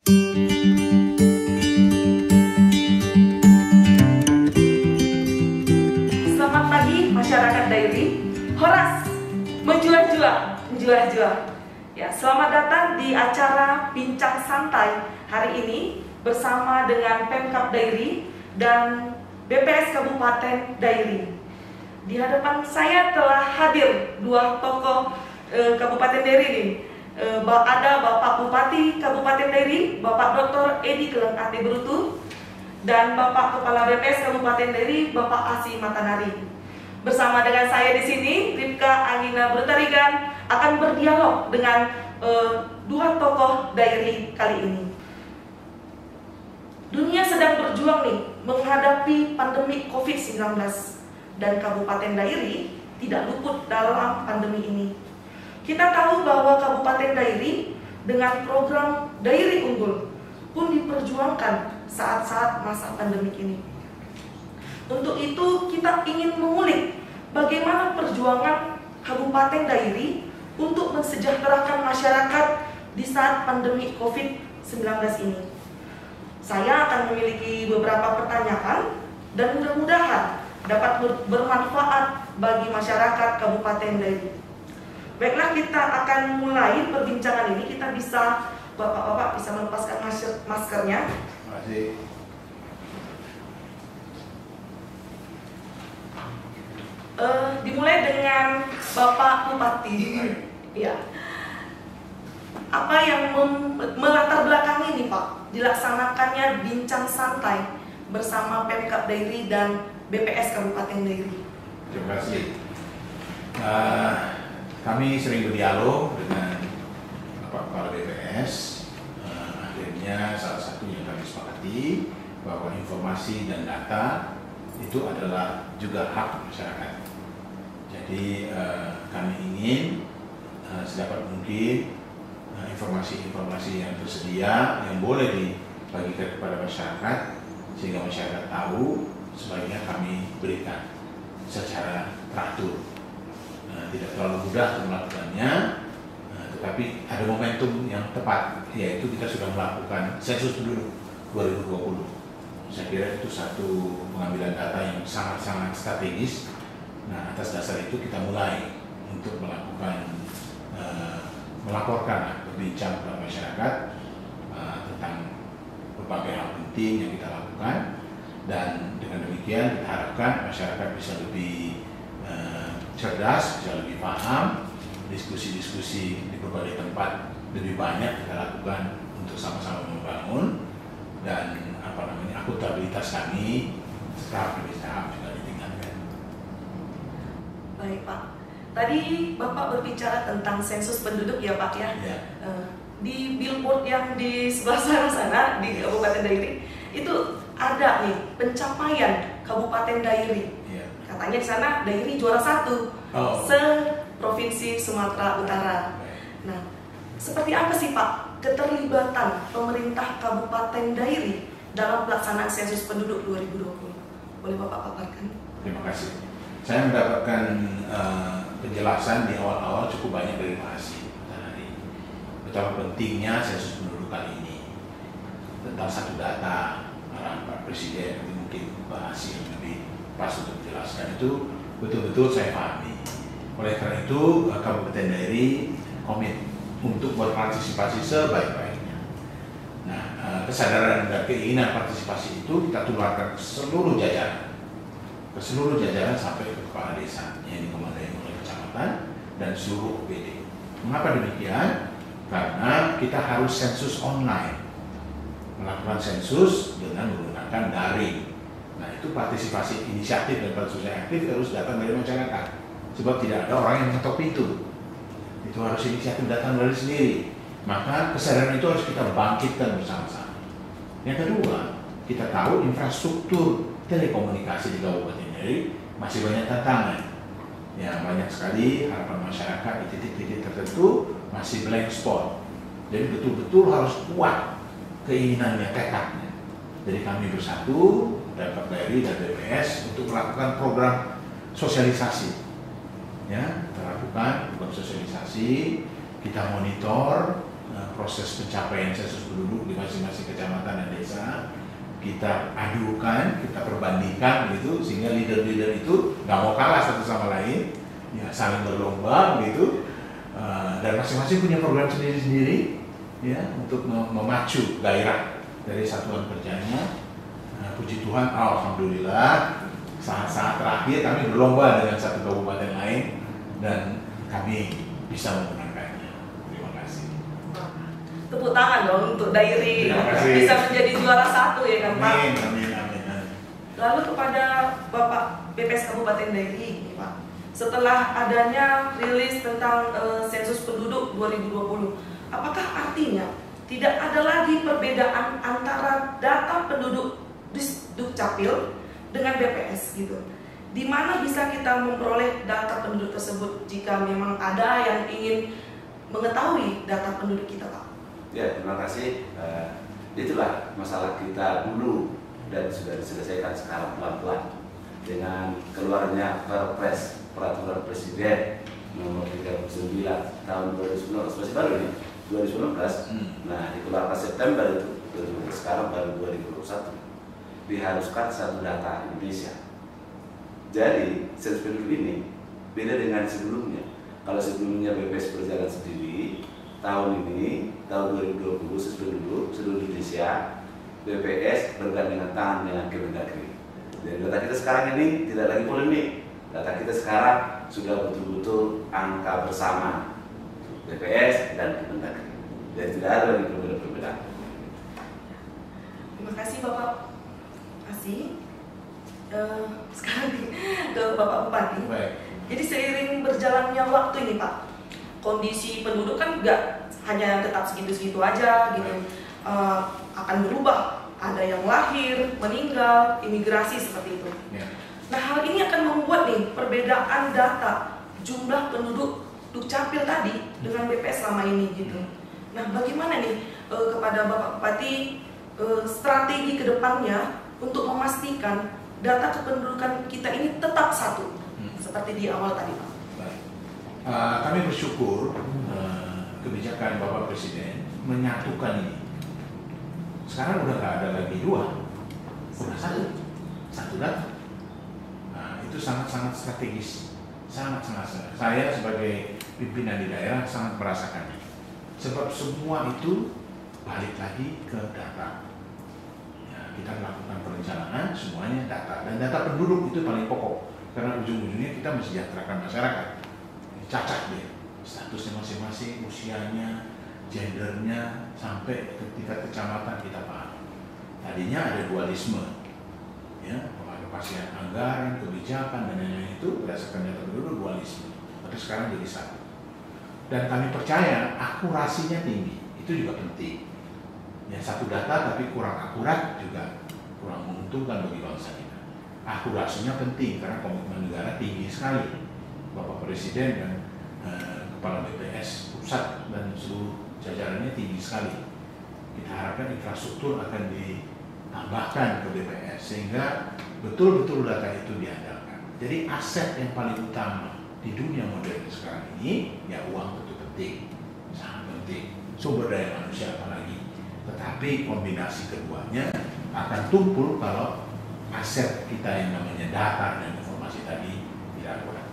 Selamat pagi masyarakat Dairi. Horas, menjuah-juah. Ya, selamat datang di acara Bincang Santai hari ini bersama dengan Pemkab Dairi dan BPS Kabupaten Dairi. Di hadapan saya telah hadir dua tokoh Kabupaten Dairi ini. Ada Bapak Bupati Kabupaten Dairi, Bapak Dr. Edi Keleng Ate Brutu, dan Bapak Kepala BPS Kabupaten Dairi, Bapak Asi Matanari. Bersama dengan saya di sini, Ripka Angina Brutarigan akan berdialog dengan dua tokoh Dairi kali ini. Dunia sedang berjuang nih menghadapi pandemi COVID-19 dan Kabupaten Dairi tidak luput dalam pandemi ini. Kita tahu bahwa Kabupaten Dairi dengan program Dairi Unggul pun diperjuangkan saat-saat masa pandemi ini. Untuk itu kita ingin mengulik bagaimana perjuangan Kabupaten Dairi untuk mensejahterakan masyarakat di saat pandemi COVID-19 ini. Saya akan memiliki beberapa pertanyaan dan mudah-mudahan dapat bermanfaat bagi masyarakat Kabupaten Dairi. Baiklah, kita akan mulai perbincangan ini. Kita bisa, Bapak-bapak bisa melepaskan maskernya. Terima kasih. Dimulai dengan Bapak Bupati. Ya. Apa yang melatar belakangi nih Pak dilaksanakannya Bincang Santai bersama Pemkab Dairi dan BPS Kabupaten Dairi? Terima kasih. Kami sering berdialog dengan Bapak Kepala BPS. Akhirnya salah satu yang kami sepakati bahwa informasi dan data itu adalah juga hak masyarakat. Jadi kami ingin sedapat mungkin informasi-informasi yang tersedia yang boleh dibagikan kepada masyarakat sehingga masyarakat tahu, sebaiknya kami berikan secara teratur. Tidak terlalu mudah untuk melakukannya, tetapi ada momentum yang tepat, yaitu kita sudah melakukan sensus penduduk 2020. Saya kira itu satu pengambilan data yang sangat-sangat strategis. Nah, atas dasar itu kita mulai untuk melakukan melaporkan, berbincang kepada masyarakat tentang berbagai hal penting yang kita lakukan, dan dengan demikian kita harapkan masyarakat bisa lebih cerdas, bisa lebih paham. Diskusi-diskusi di berbagai tempat lebih banyak kita lakukan untuk sama-sama membangun, dan akuntabilitas kami tahap demi tahap juga ditingkatkan. Baik Pak, tadi Bapak berbicara tentang sensus penduduk ya Pak ya. Ya. Di billboard yang di sebelah sana di Kabupaten Dairi itu ada nih pencapaian Kabupaten Dairi. Ya. Katanya di sana Dairi juara 1 se-provinsi Sumatera Utara. Nah, seperti apa sih Pak keterlibatan pemerintah Kabupaten Dairi dalam pelaksanaan sensus penduduk 2020? Boleh Bapak paparkan? Terima kasih. Saya mendapatkan penjelasan di awal-awal cukup banyak dari Pak Asi Matanari. Betapa pentingnya sensus penduduk kali ini. Tentang satu data arahan Pak Presiden, mungkin Pak Asi yang lebih pas untuk menjelaskan, itu betul-betul saya pahami. Oleh karena itu, Kabupaten Dairi komit untuk berpartisipasi sebaik-baiknya. Nah, kesadaran dan keinginan partisipasi itu kita tularkan ke seluruh jajaran sampai ke kepala desa yang dikomandoi oleh kecamatan dan seluruh OPD. Mengapa demikian? Karena kita harus sensus online, melakukan sensus dengan menggunakan daring. Nah, itu partisipasi inisiatif dan partisipasi aktif harus datang dari masyarakat, sebab tidak ada orang yang mengetok pintu. Itu harus inisiatif datang dari sendiri. Maka kesadaran itu harus kita bangkitkan bersama-sama. Yang kedua, kita tahu infrastruktur telekomunikasi di Kabupaten Dairi masih banyak tantangan. Ya, banyak sekali harapan masyarakat di titik-titik tertentu masih blank spot. Jadi betul-betul harus kuat keinginannya, tekadnya. Jadi kami bersatu, Pemkab Dairi dan BPS untuk melakukan program sosialisasi. Ya, kita lakukan program sosialisasi, kita monitor proses pencapaian sensus penduduk di masing-masing kita adukan, kita perbandingkan gitu, sehingga leader-leader itu nggak mau kalah satu sama lain, ya saling berlomba gitu, dan masing-masing punya program sendiri-sendiri, ya untuk memacu gairah dari satuan kerjanya. Puji Tuhan, alhamdulillah, saat-saat terakhir kami berlomba dengan satu kabupaten lain dan kami bisa memenangkannya. Terima kasih. Tepuk tangan dong untuk Dairi bisa menjadi juara 1 ya kan Pak? Amin, amin, amin. Lalu kepada Bapak BPS Kabupaten Dairi, Pak, setelah adanya rilis tentang sensus penduduk 2020, apakah artinya tidak ada lagi perbedaan antara data penduduk di Dukcapil dengan BPS gitu? Di mana bisa kita memperoleh data penduduk tersebut jika memang ada yang ingin mengetahui data penduduk kita, Pak? Ya, terima kasih. Itulah masalah kita dulu dan sudah diselesaikan sekarang pelan-pelan dengan keluarnya Perpres Peraturan Presiden Nomor 39 Tahun 2019, masih baru nih 2019. Nah, dikeluarkan September itu, sekarang baru 2021. Diharuskan satu data Indonesia. Jadi sensus penduduk ini beda dengan sebelumnya. Kalau sebelumnya BPS berjalan sendiri, tahun ini, tahun 2020 sensus penduduk seluruh Indonesia, BPS bergandengan tangan dengan Kemendagri. Dan data kita sekarang ini tidak lagi polemik. Data kita sekarang sudah betul-betul angka bersama BPS dan Kemendagri. Dan tidak ada lagi perbedaan-perbedaan. Terima kasih Bapak. Sekarang ke Bapak Bupati. Baik. Jadi seiring berjalannya waktu ini Pak, kondisi penduduk kan nggak hanya tetap segitu-segitu aja gitu, akan berubah. Ada yang lahir, meninggal, imigrasi seperti itu. Ya. Nah, hal ini akan membuat nih perbedaan data jumlah penduduk Dukcapil tadi dengan BPS selama ini gitu. Nah, bagaimana nih kepada Bapak Bupati strategi kedepannya untuk memastikan data kependudukan kita ini tetap satu seperti di awal tadi, Pak? Baik. Kami bersyukur kebijakan Bapak Presiden menyatukan ini. Sekarang udah nggak ada lagi dua, udah satu data. Nah, itu sangat-sangat strategis, sangat-sangat. Saya sebagai pimpinan di daerah sangat merasakannya. Sebab semua itu balik lagi ke data. Ya, kita melakukan perencanaan, semuanya data. Dan data penduduk itu paling pokok. Karena ujung-ujungnya kita mensejahterakan masyarakat. Cacat dia, statusnya masing-masing, usianya, gendernya, sampai ke tingkat kecamatan kita paham. Tadinya ada dualisme, ya, pengalokasian anggaran, kebijakan, dan lain-lain itu berdasarkan data penduduk dualisme. Tapi sekarang jadi satu. Dan kami percaya akurasinya tinggi, itu juga penting. Ya, satu data tapi kurang akurat juga kurang menguntungkan bagi bangsa kita. Akurasinya penting karena komitmen negara tinggi sekali. Bapak Presiden dan Kepala BPS pusat dan seluruh jajarannya tinggi sekali. Kita harapkan infrastruktur akan ditambahkan ke BPS sehingga betul-betul data itu diandalkan. Jadi aset yang paling utama di dunia modern sekarang ini, ya uang itu penting, sangat penting. Sumber daya manusia apalagi. Tetapi kombinasi keduanya akan tumpul kalau aset kita yang namanya data dan informasi tadi tidak kuat.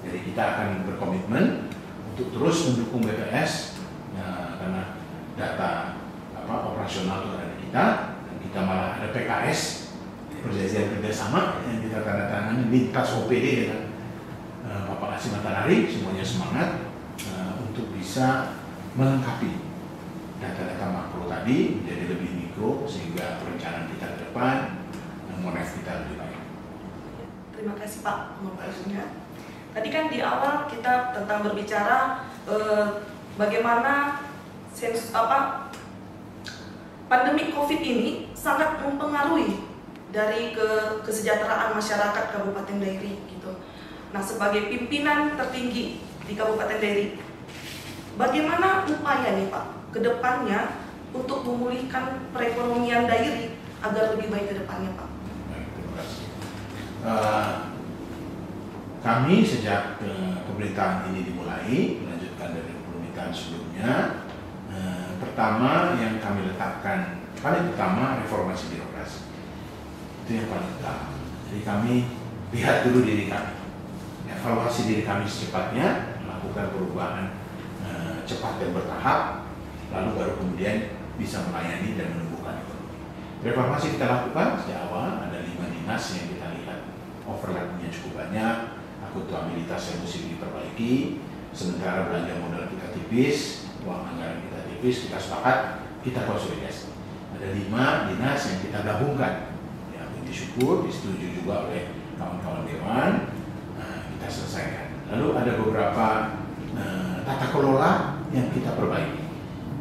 Jadi kita akan berkomitmen untuk terus mendukung BPS ya, karena data operasional itu ada di kita, dan kita malah ada PKS, perjanjian kerjasama yang kita tanda tangan lintas OPD dengan Bapak Kasih Matarari, semuanya semangat untuk bisa melengkapi data-data makro tadi menjadi lebih mikro sehingga perencanaan kita ke depan moneter kita lebih baik. Terima kasih Pak pemaparannya. Tadi kan di awal kita tentang berbicara bagaimana pandemi COVID ini sangat mempengaruhi dari kesejahteraan masyarakat Kabupaten Dairi gitu. Nah, sebagai pimpinan tertinggi di Kabupaten Dairi, bagaimana upaya nih Pak ke depannya untuk memulihkan perekonomian Dairi agar lebih baik ke depannya, Pak? Baik, terima kasih. Kami sejak pemerintahan ini dimulai, melanjutkan dari pemerintahan sebelumnya, pertama yang kami letakkan, paling utama reformasi birokrasi. Itu yang paling utama. Jadi kami lihat dulu diri kami, evaluasi diri kami secepatnya, melakukan perubahan cepat dan bertahap, lalu baru kemudian bisa melayani dan menumbuhkan ekonomi. Reformasi kita lakukan sejak awal, ada 5 dinas yang kita lihat overlapnya cukup banyak, akuntabilitas yang mesti diperbaiki, sementara belanja modal kita tipis, uang anggaran kita tipis, kita sepakat, kita konsolidasi. Ada 5 dinas yang kita gabungkan, ya, disyukur, disetujui juga oleh kawan-kawan dewan, kita selesaikan. Lalu ada beberapa tata kelola yang kita perbaiki,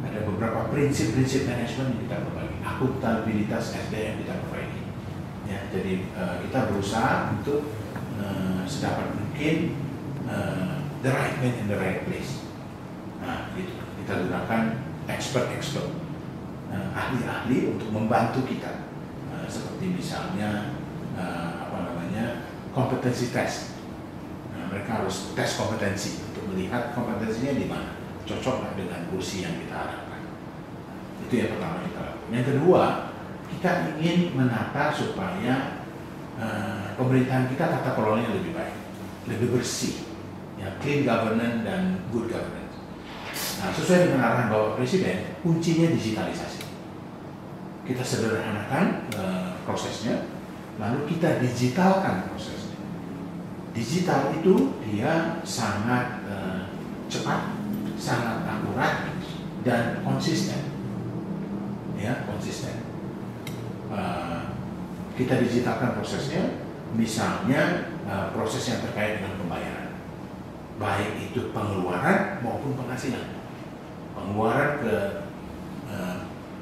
ada beberapa prinsip-prinsip manajemen yang kita perbaiki, akuntabilitas SDM kita perbaiki. Ya, jadi kita berusaha untuk sedapat mungkin the right man in the right place. Nah, gitu. Kita gunakan expert-expert, ahli-ahli untuk membantu kita, seperti misalnya kompetensi test. Nah, mereka harus tes kompetensi untuk melihat kompetensinya di mana, cocok nggak dengan kursi yang kita harapkan. Itu yang pertama kita lakukan. Yang kedua, kita ingin menata supaya pemerintahan kita tata kelolanya lebih baik, lebih bersih, ya, clean governance dan good governance. Nah, sesuai dengan arahan Bapak Presiden, kuncinya digitalisasi. Kita sederhanakan prosesnya, lalu kita digitalkan prosesnya. Digital itu dia sangat cepat, sangat akurat dan konsisten. Ya, konsisten. Kita digitalkan prosesnya, misalnya proses yang terkait dengan pembayaran, baik itu pengeluaran maupun penghasilan. Pengeluaran ke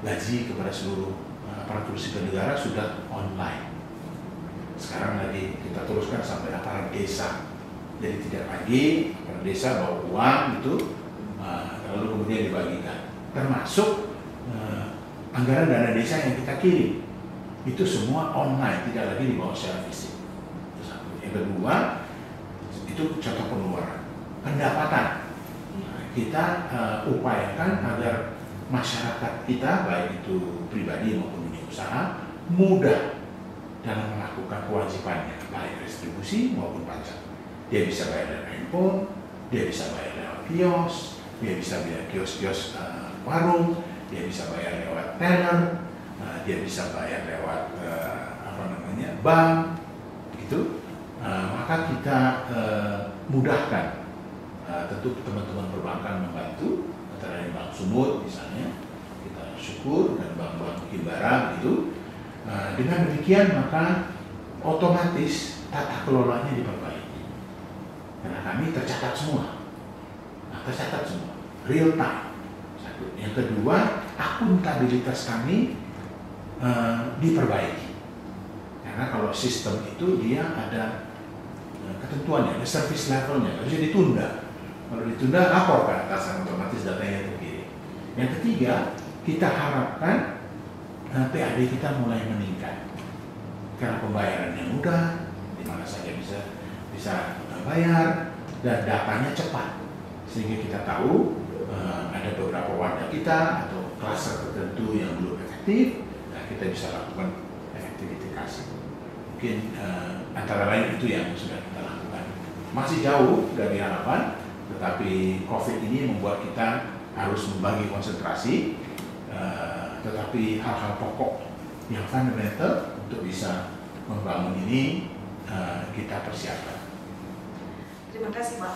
gaji kepada seluruh aparatur sipil negara sudah online. Sekarang lagi kita teruskan sampai aparat desa. Jadi tidak lagi aparat desa bawa uang itu lalu kemudian dibagikan. Termasuk anggaran dana desa yang kita kirim. Itu semua online, tidak lagi dibawa secara fisik. Yang kedua, itu contoh pengeluaran. Pendapatan. Kita upayakan agar masyarakat kita, baik itu pribadi maupun dunia usaha, mudah dalam melakukan kewajibannya, baik retribusi maupun pajak. Dia bisa bayar lewat handphone, dia bisa bayar lewat kios, dia bisa bayar kios-kios warung, dia bisa bayar lewat teller, dia bisa bayar lewat bank, gitu. Maka kita mudahkan. Tentu teman-teman perbankan membantu, antara lain Bank Sumut misalnya, kita syukur, dan bank-bank Himbara gitu. Dengan demikian maka otomatis tata kelolanya diperbaiki. Karena kami tercatat semua, tercatat semua, real time. Satu. Yang kedua, akuntabilitas kami diperbaiki. Karena kalau sistem itu dia ada ketentuannya, ada service levelnya, harusnya ditunda. Kalau ditunda, lapor ke atasan, otomatis datanya terkirim. Yang ketiga, kita harapkan PAD kita mulai meningkat karena pembayarannya mudah, di mana saja bisa bayar, dan datanya cepat, sehingga kita tahu ada beberapa wadah kita atau klaster tertentu yang belum efektif. Nah, kita bisa lakukan efektivitas. Mungkin antara lain itu yang sudah kita lakukan. Masih jauh dari harapan, tetapi COVID ini membuat kita harus membagi konsentrasi. Tetapi hal-hal pokok yang fundamental untuk bisa membangun ini kita persiapkan. Terima kasih, Pak.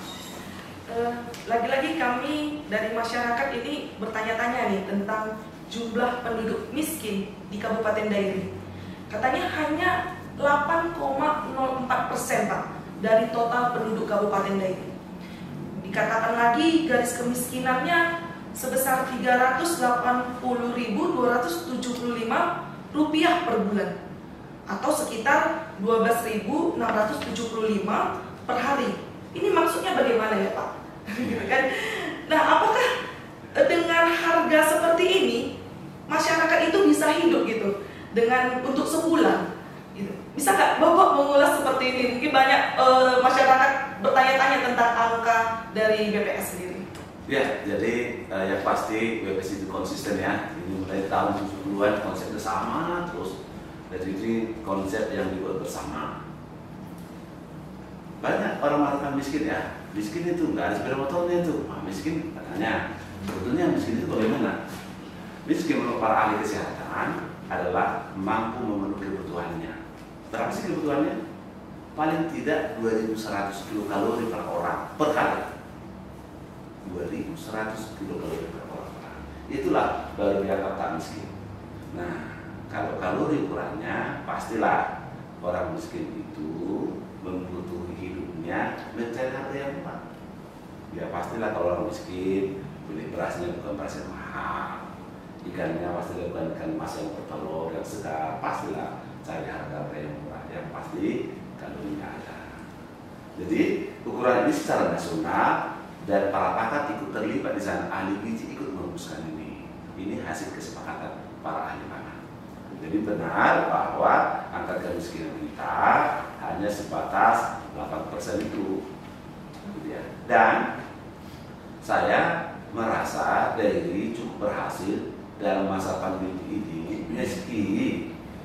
Lagi-lagi kami dari masyarakat ini bertanya-tanya nih tentang jumlah penduduk miskin di Kabupaten Dairi. Katanya hanya 8,04%, Pak, dari total penduduk Kabupaten Dairi. Dikatakan lagi garis kemiskinannya sebesar Rp380.275 per bulan, atau sekitar 12.675 per hari. Ini maksudnya bagaimana ya, Pak? Nah, apakah dengan harga seperti ini masyarakat itu bisa hidup gitu dengan untuk sebulan? Gitu. Bisa nggak Bapak mengulas seperti ini? Mungkin banyak masyarakat bertanya-tanya tentang angka dari BPS sendiri. Ya, jadi yang pasti WPS itu konsisten ya. Ini mulai tahun 70-an konsepnya sama terus. Jadi ini konsep yang dibuat bersama. Banyak orang-orang miskin ya. Miskin itu nggak ada sepeda motornya itu. Nah, miskin katanya. Sebetulnya miskin itu bagaimana? Miskin menurut para ahli kesehatan adalah mampu memenuhi kebutuhannya. Berapa sih kebutuhannya? Paling tidak 2.100 kilokalori per orang per hari. 2.100 kilokalori per orang. Itulah baru dianggap tak miskin. Nah, kalau kalori kurangnya, pastilah orang miskin itu membutuhkan hidupnya mencari harga yang murah. Ya pastilah kalau orang miskin beli berasnya bukan beras yang mahal, ikannya pastilah bukan ikan mas yang bertelur yang segar, pastilah cari harga yang murah yang pasti kalorinya ada. Jadi ukuran ini secara nasional dan para pakar ikut terlibat di sana, ahli gizi ikut merumuskan ini. Ini hasil kesepakatan para ahli pangan. Jadi benar bahwa angka kemiskinan kita hanya sebatas 8% itu. Dan saya merasa Dairi cukup berhasil dalam masa pandemi ini, meski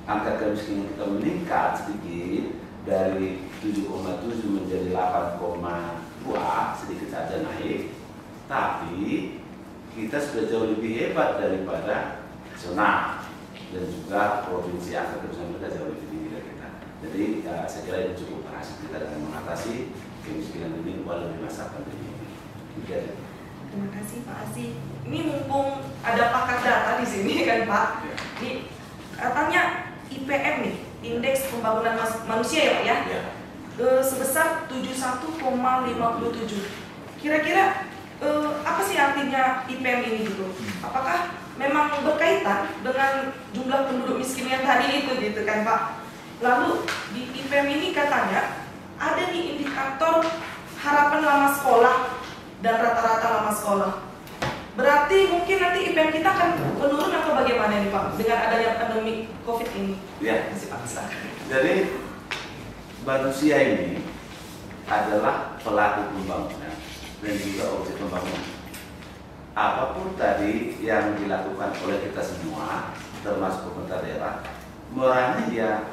angka kemiskinan kita meningkat sedikit dari 7,7 menjadi 8,2, sedikit saja naik, tapi kita sudah jauh lebih hebat daripada nasional dan juga provinsi angka kemiskinan kita jauh lebih tinggi dari kita. Jadi saya kira itu cukup berhasil kita dalam mengatasi kemiskinan ini walau di masa pandemi ini. Terima kasih Pak Asi. Ini mumpung ada pakar data di sini kan Pak. Ini katanya IPM nih, Indeks Pembangunan Manusia ya Pak ya. Sebesar 71,57. Kira-kira apa sih artinya IPM ini gitu? Apakah memang berkaitan dengan jumlah penduduk miskin yang tadi itu gitu kan Pak? Lalu di IPM ini katanya ada nih indikator harapan lama sekolah dan rata-rata lama sekolah. Berarti mungkin nanti IPM kita akan menurun atau bagaimana nih Pak dengan adanya pandemi COVID ini? Ya. Masih paksa. Jadi manusia ini adalah pelaku pembangunan dan juga objek pembangunan. Apapun tadi yang dilakukan oleh kita semua, termasuk pemerintah daerah, moralnya ya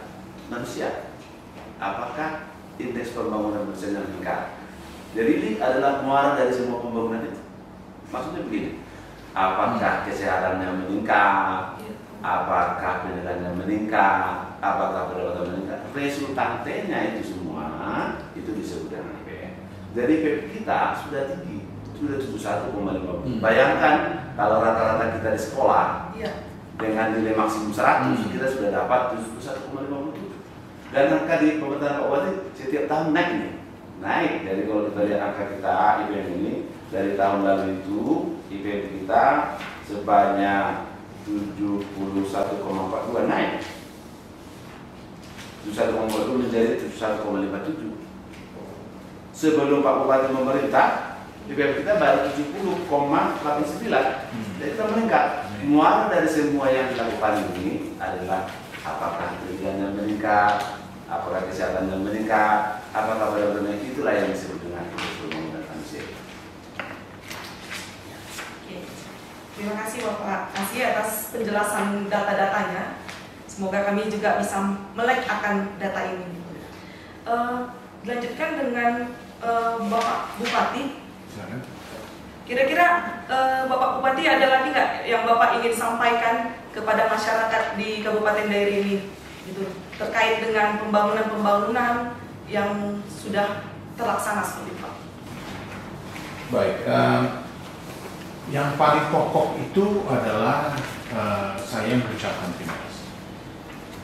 manusia. Apakah indeks pembangunan manusia yang meningkat? Jadi ini adalah muara dari semua pembangunan itu. Maksudnya begini, apakah kesehatannya meningkat, apakah pendidikannya meningkat, apakah pendapatan meningkat, resultantenya itu semua itu disebut dengan IPM. Jadi IPM kita sudah tinggi, sudah 71,5. Bayangkan kalau rata-rata kita di sekolah dengan nilai maksimum 100, kita sudah dapat 71,57. Dan angka di pemerintahan Pak Bupati setiap tahun naik nih. Naik dari kalau kita lihat angka kita IPM ini dari tahun lalu itu IPM kita sebanyak 71,42 naik 71,42 menjadi 71,57. Sebelum Pak Bupati memerintah IPM kita baru 70,89. Jadi kita meningkat. Muara dari semua yang dilakukan ini adalah apakah pendidikannya meningkat, apakah kesehatannya meningkat, apakah benar-benar itulah yang disebut dengan indeks pembangunan manusia. Terima kasih Bapak Asi atas penjelasan data-datanya. Semoga kami juga bisa melek akan data ini. Dilanjutkan dengan Bapak Bupati. Kira-kira Bapak Bupati ada lagi nggak yang Bapak ingin sampaikan kepada masyarakat di Kabupaten Dairi ini, gitu, terkait dengan pembangunan-pembangunan yang sudah terlaksana seperti itu? Baik, yang paling pokok itu adalah saya mengucapkan terima kasih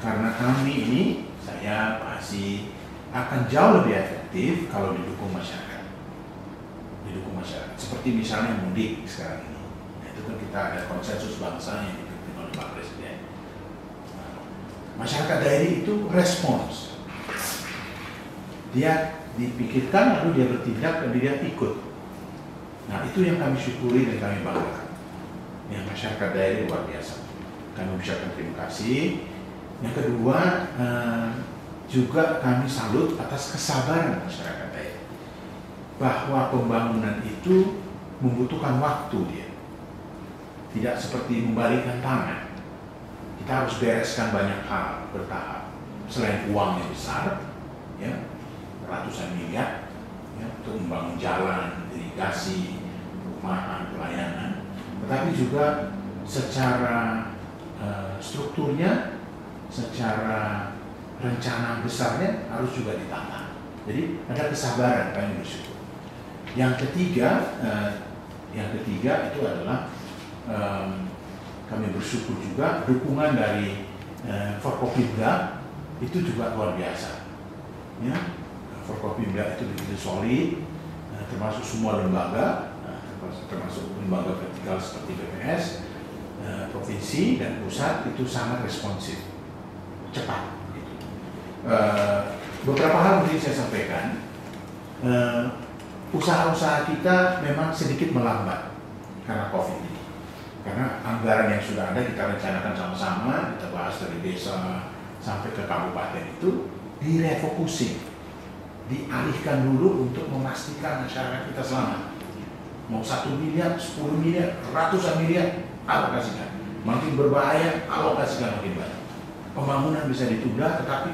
karena kami ini, saya pasti akan jauh lebih efektif kalau didukung masyarakat. Seperti misalnya mudik sekarang ini, itu kan kita ada konsensus bangsa yang dipimpin oleh Pak Presiden. Masyarakat Dairi itu respons, dia dipikirkan lalu dia bertindak dan dia ikut. Nah itu yang kami syukuri dan kami banggakan. Ya, masyarakat Dairi luar biasa. Kami ucapkan terima kasih. Yang kedua juga kami salut atas kesabaran masyarakat Dairi, bahwa pembangunan itu membutuhkan waktu dia. Tidak seperti membalikkan tangan. Kita harus bereskan banyak hal bertahap. Selain uang yang besar, ya, ratusan miliar, ya, untuk membangun jalan, irigasi, perumahan, pelayanan, tetapi juga secara strukturnya, secara rencana besarnya harus juga ditata. Jadi ada kesabaran, kami bersyukur. Yang ketiga itu adalah kami bersyukur juga dukungan dari Forkopimda itu juga luar biasa. Ya, Forkopimda itu begitu solid, termasuk semua lembaga, termasuk lembaga vertikal seperti BPS, provinsi dan pusat itu sangat responsif, cepat. Gitu. Beberapa hal mungkin saya sampaikan. Usaha-usaha kita memang sedikit melambat karena COVID ini. Karena anggaran yang sudah ada kita rencanakan sama-sama, kita bahas dari desa sampai ke kabupaten itu direfocusing, dialihkan dulu untuk memastikan masyarakat kita selamat. Mau 1 miliar, 10 miliar, ratusan miliar, alokasikan. Makin berbahaya, alokasikan makin banyak. Pembangunan bisa ditunda, tetapi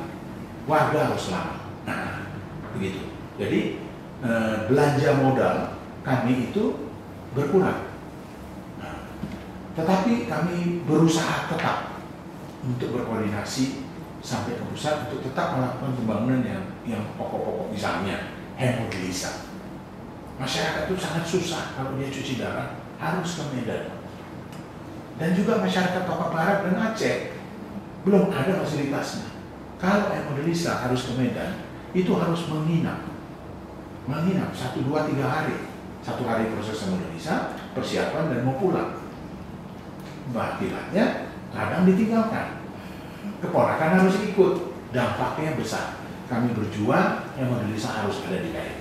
warga harus selamat. Nah, begitu. Jadi belanja modal kami itu berkurang. Tetapi kami berusaha tetap untuk berkoordinasi sampai ke pusat untuk tetap melakukan pembangunan yang pokok-pokok, misalnya hemodialisa. Masyarakat itu sangat susah kalau dia cuci darah harus ke Medan. Dan juga masyarakat Papua Barat dan Aceh belum ada fasilitasnya. Kalau hemodialisa harus ke Medan, itu harus menginap 1, 2, 3 hari. 1 hari proses hemodialisa, persiapan dan mau pulang. Bakilannya kadang ditinggalkan, keponakan harus ikut, dampaknya besar. Kami berjuang, hemodialisa harus ada di KRI.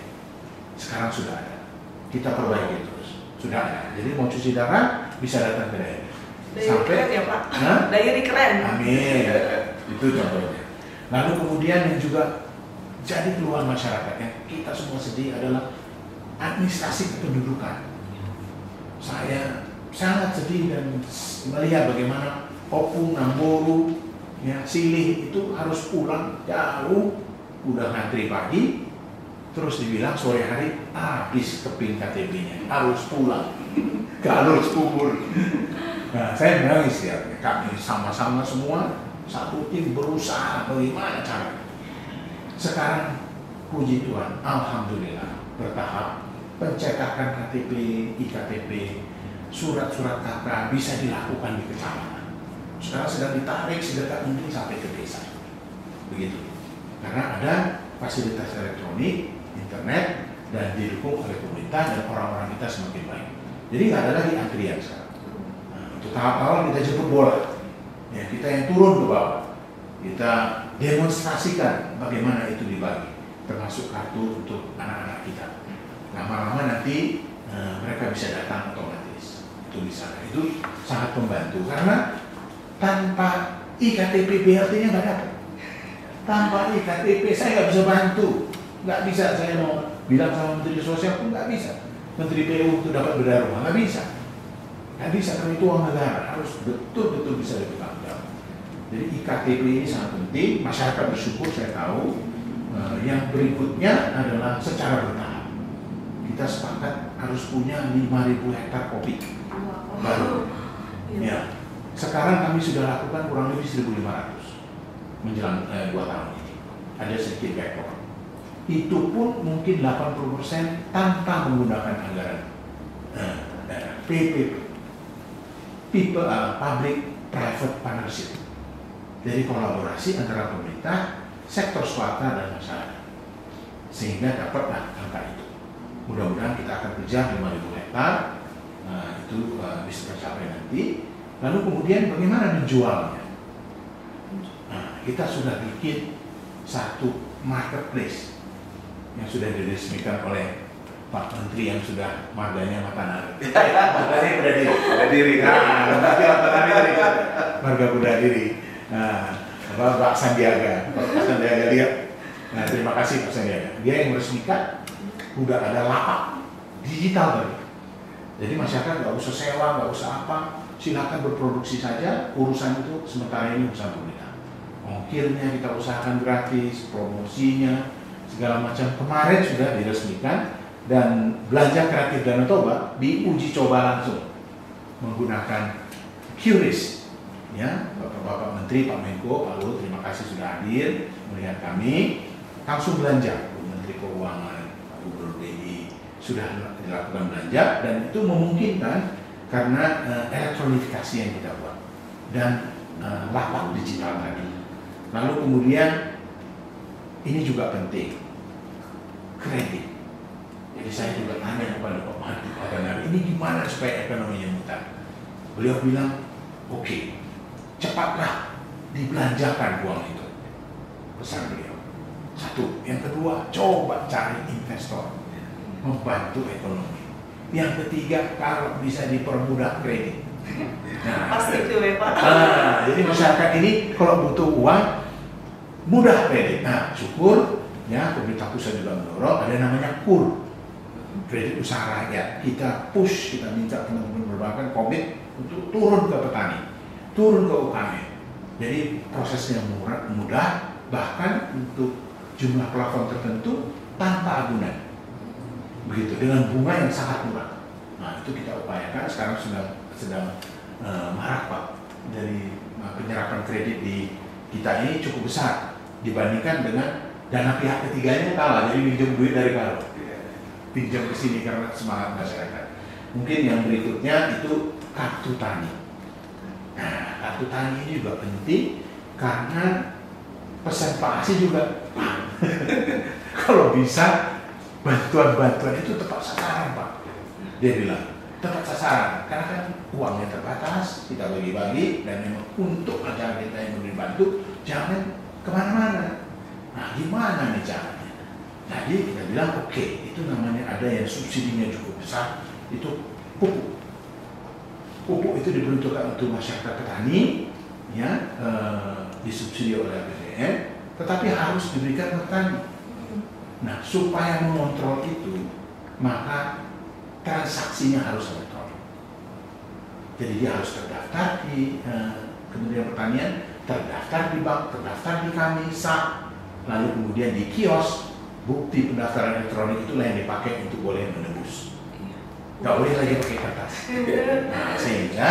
Sekarang sudah ada, kita perbaiki terus, sudah ada. Jadi mau cuci darah bisa datang ke daerah. Dairi keren ya Pak? Dairi keren. Amin, itu contohnya. Lalu kemudian yang juga jadi keluhan masyarakat yang kita semua sedih adalah administrasi kependudukan. Saya sangat sedih dan melihat bagaimana Opung, Namboru, ya, Silih itu harus pulang jauh, udah ngantri pagi, terus dibilang sore hari habis keping KTP-nya, harus pulang ke alur kubur. Nah, saya menangis ya, kami sama-sama semua satu tim berusaha bagaimana cara. Sekarang puji Tuhan, alhamdulillah bertahap pencetakan KTP, iktp, surat-surat KK bisa dilakukan di kecamatan. Sekarang sedang ditarik sedekat mungkin sampai ke desa. Begitu. Karena ada fasilitas elektronik, internet, dan didukung oleh pemerintah dan orang-orang kita semakin baik. Jadi nggak ada lagi antrian sekarang. Nah, untuk tahap awal kita jemput bola. Ya, kita yang turun ke bawah. Kita demonstrasikan bagaimana itu dibagi. Termasuk kartu untuk anak-anak kita. Lama-lama nanti mereka bisa datang otomatis. Itu di sana. Itu sangat membantu karena tanpa iktp BLT-nya nggak dapat. Tanpa iktp saya nggak bisa bantu, nggak bisa saya mau bilang sama Menteri Sosial pun nggak bisa. Menteri PU itu dapat bedah rumah nggak bisa karena itu uang negara harus betul-betul bisa dipertanggung jawab. Jadi iktp ini sangat penting. Masyarakat bersyukur saya tahu. Yang berikutnya adalah secara bertahap. Kita sepakat harus punya 5.000 hektar kopi baru. Ya. Sekarang kami sudah lakukan kurang lebih 1.500 menjelang 2 tahun ini. Ada sedikit ekor. Itu pun mungkin 80% tanpa menggunakan anggaran PPP, Public Private Partnership. Jadi kolaborasi antara pemerintah, sektor swasta dan masyarakat, sehingga dapatlah angka itu. Mudah-mudahan kita akan kejar 5.000 hektar, itu bisa tercapai nanti. Lalu kemudian bagaimana menjualnya? Nah, kita sudah bikin satu marketplace yang sudah diresmikan oleh Pak Menteri yang sudah marganya Matanari. Marganya Budadiri. Marga Budadiri. Nah, Pak Sandiaga lihat. Nah, terima kasih Pak Sandiaga. Dia yang meresmikan, udah ada lapak digital tadi. Jadi masyarakat nggak usah sewa, nggak usah apa, silakan berproduksi saja. Urusan itu sementara ini urusan pemerintah. Ongkirnya kita usahakan gratis, promosinya segala macam. Kemarin sudah diresmikan dan belanja kreatif Danau Toba diuji coba langsung menggunakan QRIS. Ya, Bapak Menteri, Pak Menko, Pak Luhut, terima kasih sudah hadir melihat kami. Langsung belanja, Bu Menteri Keuangan, Pak Gubernur BI sudah dilakukan belanja dan itu memungkinkan karena elektronifikasi yang kita buat dan lapak digital tadi. Lalu kemudian ini juga penting, kredit. Jadi saya juga tanya kepada Pak Mardhani, ini gimana supaya ekonominya mutar? Beliau bilang, oke, cepatlah dibelanjakan uang itu. Pesan beliau. Satu, yang kedua, coba cari investor, membantu ekonomi. Yang ketiga, kalau bisa dipermudah kredit. Nah, Pasti itu ya Pak. Jadi masyarakat ini kalau butuh uang mudah kredit. Nah, syukur ya pemerintah pusat juga mendorong ada namanya KUR, kredit usaha rakyat. Kita push, kita minta teman-teman perbankan komit untuk turun ke petani, turun ke UKM. Jadi prosesnya mudah, bahkan untuk jumlah plafon tertentu tanpa agunan. Begitu, dengan bunga yang sangat murah. Nah, itu kita upayakan. Sekarang sedang marak Pak, dari penyerapan kredit di kita ini cukup besar dibandingkan dengan dana pihak ketiganya kalah. Jadi pinjam duit dari Karo, pinjam ke sini karena semangat masyarakat. Mungkin yang berikutnya itu kartu tani. Nah, kartu tani ini juga penting karena pesan Pak Asi juga kalau bisa bantuan-bantuan itu tepat sasaran Pak. Dia bilang tepat sasaran karena kan uangnya terbatas, kita bagi-bagi dan memang untuk acara kita yang dibantu jangan kemana-mana. Nah, gimana nih caranya? Jadi kita bilang oke, itu namanya ada yang subsidinya cukup besar, itu pupuk. Pupuk itu diperuntukkan untuk masyarakat petani, ya, disubsidi oleh APBN, tetapi harus diberikan ke petani. Nah, supaya mengontrol itu, maka transaksinya harus elektronik. Jadi dia harus terdaftar di Kementerian Pertanian, terdaftar di bank, terdaftar di Kamisa, lalu kemudian di kios. Bukti pendaftaran elektronik itulah yang dipakai untuk boleh menebus. Nggak boleh lagi pakai kertas. Nah, sehingga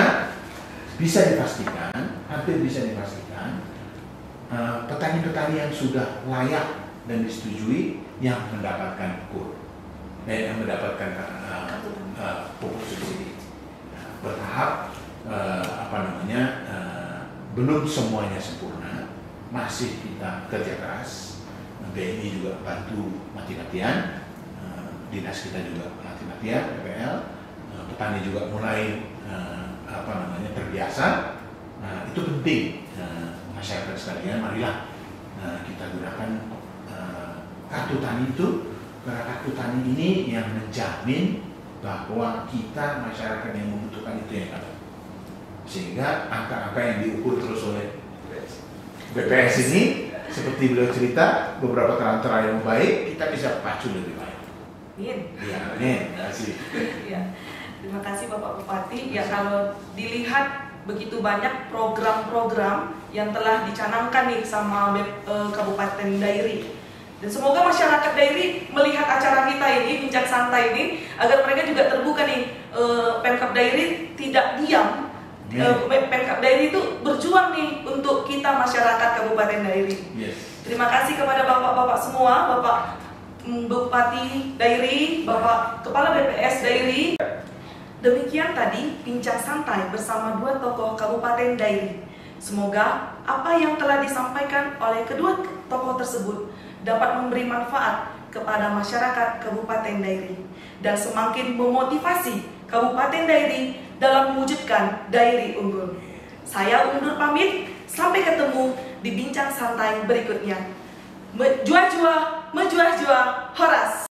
bisa dipastikan, hampir bisa dipastikan, petani-petani yang sudah layak dan disetujui yang mendapatkan KUR, yang mendapatkan pupuk subsidi. Bertahap, belum semuanya sempurna, masih kita kerja keras. BNI juga bantu mati-matian, dinas kita juga mati-matian, PPL, petani juga mulai terbiasa. Nah, itu penting, masyarakat sekalian, marilah kita gunakan kartu tani itu, karena kartu tani ini yang menjamin bahwa kita masyarakat yang membutuhkan itu yang ada. Sehingga angka-angka yang diukur terus oleh BPS ini, seperti beliau cerita, beberapa terang-terang yang baik, kita bisa pacu lebih baik. Amin. Ya, amin. Terima kasih. Ya, terima kasih Bapak Bupati. Ya, kalau dilihat begitu banyak program-program yang telah dicanangkan nih sama Kabupaten Dairi. Dan semoga masyarakat Dairi melihat acara kita ini, Bincang Santai ini, agar mereka juga terbuka nih, Pemkab Dairi tidak diam. Pemkab Dairi itu berjuang nih untuk kita masyarakat Kabupaten Dairi. Yes. Terima kasih kepada bapak-bapak semua, Bapak Bupati Dairi, Bapak Kepala BPS Dairi. Demikian tadi Bincang Santai bersama dua tokoh Kabupaten Dairi. Semoga apa yang telah disampaikan oleh kedua tokoh tersebut dapat memberi manfaat kepada masyarakat Kabupaten Dairi dan semakin memotivasi Kabupaten Dairi dalam mewujudkan Dairi unggul. Saya undur pamit, sampai ketemu di Bincang Santai berikutnya. Menjua-jua, horas.